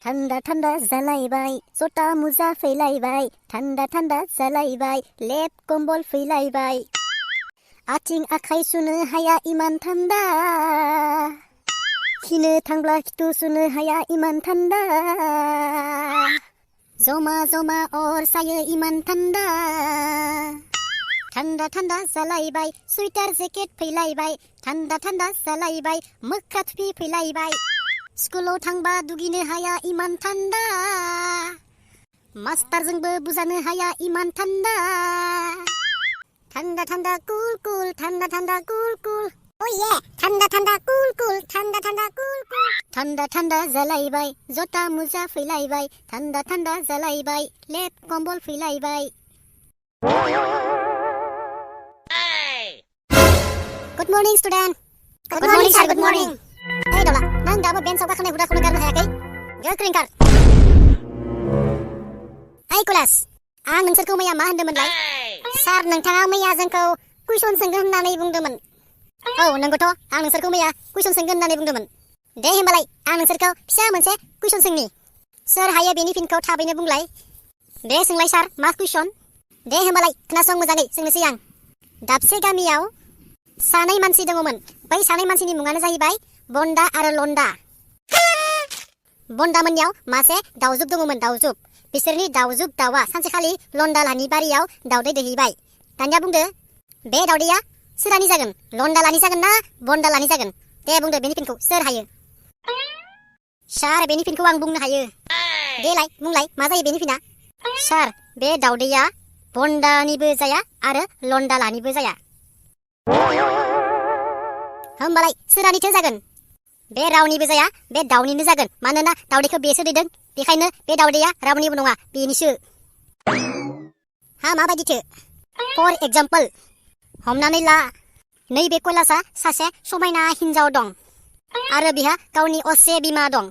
थान्दा थान्दा जालायबाय जटा मुजा फैलायबाय थान्दा थान्दा जालायबाय लेप कम्बल फैलायबाय आथिं आखाइ सुनो हाया इमान थान्दा खिनो थांब्ला खिथु सुनो हाया इमान थान्दा जमा जमा अर सायो इमान थान्दा थान्दा थान्दा जालायबाय सुइटार जेकेट फैलायबाय थान्दा थान्दा जालायबाय मोख्रा थुफि फैलायबाय स्कुलाव थांबा दुगैनो हाया इमान थान्दा मास्टारजोंबो बुजानो हाया इमान थान्दा थान्दा थान्दा कुल कुल थान्दा थान्दा कुल कुल ओह ये थान्दा थान्दा कुल कुल थान्दा थान्दा कुल कुल थान्दा थान्दा जालायबाय जटा मुजा फैलायबाय थान्दा थान्दा जालायबाय लेप कम्बल फैलायबाय good morning students good morning sir good morning ए दला नों दाबो बेन्चआव गाखोनाय हुदाखौनो गारनो हायाखै गोख्रै ओंखार ओइ क्लास आं नोंसोरखौ मैया मा होनदोंमोनलाय सार नोंथाङा मैया जोंखौ कुइसन सोंगोन होननानै बुंदोंमोन औ नंगौथ' आं नोंसोरखौ मैया कुइसन सोंगोन होननानै बुंदोंमोन दे होमबालाय आं नोंसोरखौ फिसा मोनसे कुइसन सोंनि सोर हायो बेनि फिनखौ थाबैनो बुंलाय दे सोंलाय सार मा कुइसन दे होमबालाय खोनासं मोजाङै सोंनोसै आं दाबसे गामियाव सानै मानसि दङमोन बै सानै मानसिनि मुङानो जाहैबाय बन्दा आरो लन्दा बन्दा मोननियाव मासे दाउजुब दङमोन दाउजुब बिसोरनि दाउजुब दाउआ सानसेखालि लन्दालानि बारियाव दाउदै दैहैबाय दानिया बुंदो बे दाउदैया सोरानि जागोन लन्दालानि जागोन ना बन्दालानि जागोन दे बुंदो बेनि फिनखौ सोर हायो सार बेनि फिनखौ आं बुंनो हायो देलाय बुंलाय मा जायो बेनि फिना सार बे दाउदैया बन्दानिबो जाया आरो लन्दालानिबो जाया होमबालाय सोरानिथो जागोन बे रावनिबो जाया बे दाउनिनो जागोन मानोना दाउदैखौ बेसो दैदों बेखायनो बे दाउदैया रावनिबो नङा बेनिसो हा माबायदिथो फर एग्जाम्पल हमनानै ला नैबे कैलासआ सासे समायना हिन्जाव दं आरो बिहा गावनि असे बिमा दं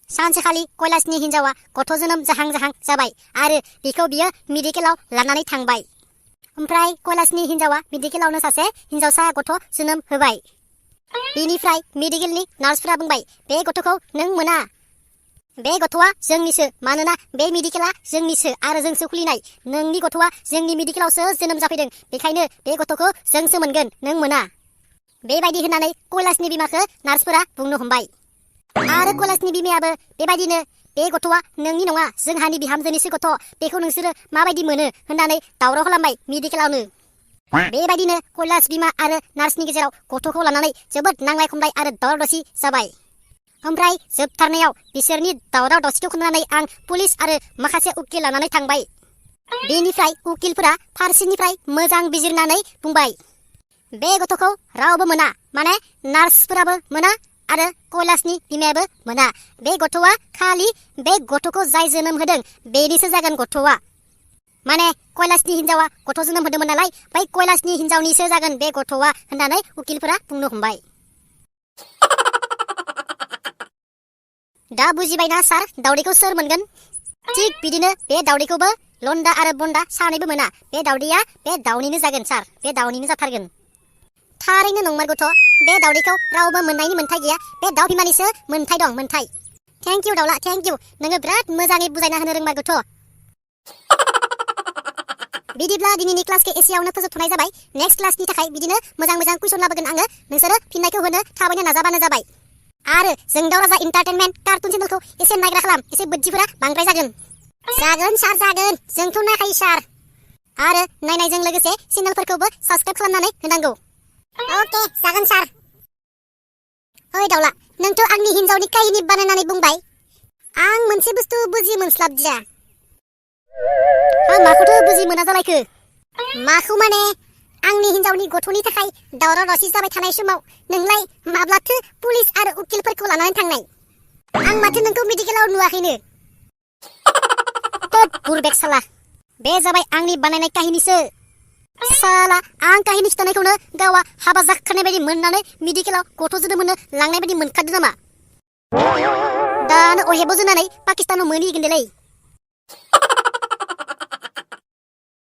सानसेखालि कैलासनि हिन्जावा गथ' जोनोम जाहां जाहां जाबाय आरो बिखौ बियो मेडिकेलाव लानानै थांबाय ओमफ्राय कैलासनि हिन्जावा मेडिकेलावनो सासे हिन्जावसा गथ' जोनोम होबाय बेनिफ्राय मेडिकेलनि नार्सफोरा बुंबाय बे गथ'खौ नों मोना बे गथ'आ जोंनिसो मानोना बे मेडिकेला जोंनिसो आरो जोंसो खुलिनाय नोंनि गथ'आ जोंनि मेडिकेलावसो जोनोम जाफैदों बेखायनो बे गथ'खौ जोंसो मोनगोन नों मोना बेबायदि होननानै कैलासनि बिमाखौ नार्सफोरा बुंनो हमबाय आरो कैलासनि बिमायाबो बेबायदिनो बे गथ'आ नोंनि नङा जोंहानि बिहामजोनिसो गथ' बेखौ नोंसोरो माबायदि मोनो होननानै दावराव खालामबाय मेडिकेलावनो बेबायदिनो कैलास बिमा आरो नार्सनि गेजेराव गथ'खौ लानानै जोबोद नांलाय खमलाय आरो दावराव दावसि जाबाय ओमफ्राय जोबथारनायाव बिसोरनि दावराव दावसिखौ खोनानानै आं पुलिस आरो माखासे उकिल लानानै थांबाय बेनिफ्राय उकिलफोरा फारसेनिफ्राय मोजां बिजिरनानै बुंबाय बे गथ'खौ रावबो मोना माने नार्सफोराबो मोना आरो कैलासनि बिमायाबो मोना बे गथ'आ खालि बे गथ'खौ जाय जोनोम होदों बेनिसो जागोन गथ'आ माने कैलासनि हिन्जावा गथ' जोनोम होदोंमोन नालाय बै कैलासनि हिन्जावनिसो जागोन बे गथ'आ होननानै उकिलफोरा बुंनो हमबाय दा बुजिबायना सार दाउदैखौ सोर मोनगोन थिग बिदिनो बे दाउदैखौबो लन्दा आरो बन्दा सानैबो मोना बे दाउदैया बे दाउनिनो जागोन सार बे दाउनिनो जाथारगोन थारैनो नंमारगौथ' बे दाउदैखौ रावबो मोननायनि मोन्थाय गैया बे दाउ बिमानिसो मोन्थाय दं मोन्थाय थेंक इउ दाउला थेंक इउ नोङो बिराद मोजाङै बुजायना होनो रोंमारगौथ' बिदिब्ला दिनैनि क्लासखौ एसेयावनो फोजोबथ'नाय जाबाय नेक्स्ट क्लासनि थाखाय बिदिनो मोजां मोजां कुइसन लाबोगोन आङो नोंसोरो फिननायखौ होनो थाबैनो नाजाबानो जाबाय आरो जोंदाव राजा एन्टारटेनमेन्ट कार्टुन चेनेलखौ एसे नायग्रा खालाम एसे बोज्जिफोरा बांद्राय जागोन सार जागोन जोंथ' नायखायो सार आरो नायनायजों लोगोसे चेनेलफोरखौबो साबस्क्राइब खालामनानै होनांगौ अके जागोन सार ओइ दाउला नोंथ' आंनि हिन्जावनि काहिनि बानायनानै बुंबाय आं मोनसे बुस्थु बुजि मोनस्लाबदिया माखौथो बुजि मोना जालायखो माखौ माने आंनि हिन्जावनि गथ'नि थाखाय दावराव दावसि जाबाय थानाय समाव नोंलाय माब्लाथो पुलिस आरो उकिलफोरखौ लानानै थांनाय आं माथो नोंखौ मेडिकेलाव नुवाखैनो बुरबेक साला बे जाबाय आंनि बानायनाय काहिनिसो साला आं काहिनि खिथानायखौनो गावा हाबा जाखानाय बायदि मोननानै मेडिकेलाव गथ' जोनोम होनो लांनाय बायदि मोनखादों नामा दानो अहेबो जोनानै पाकिस्तानाव मोनहैगोन देलै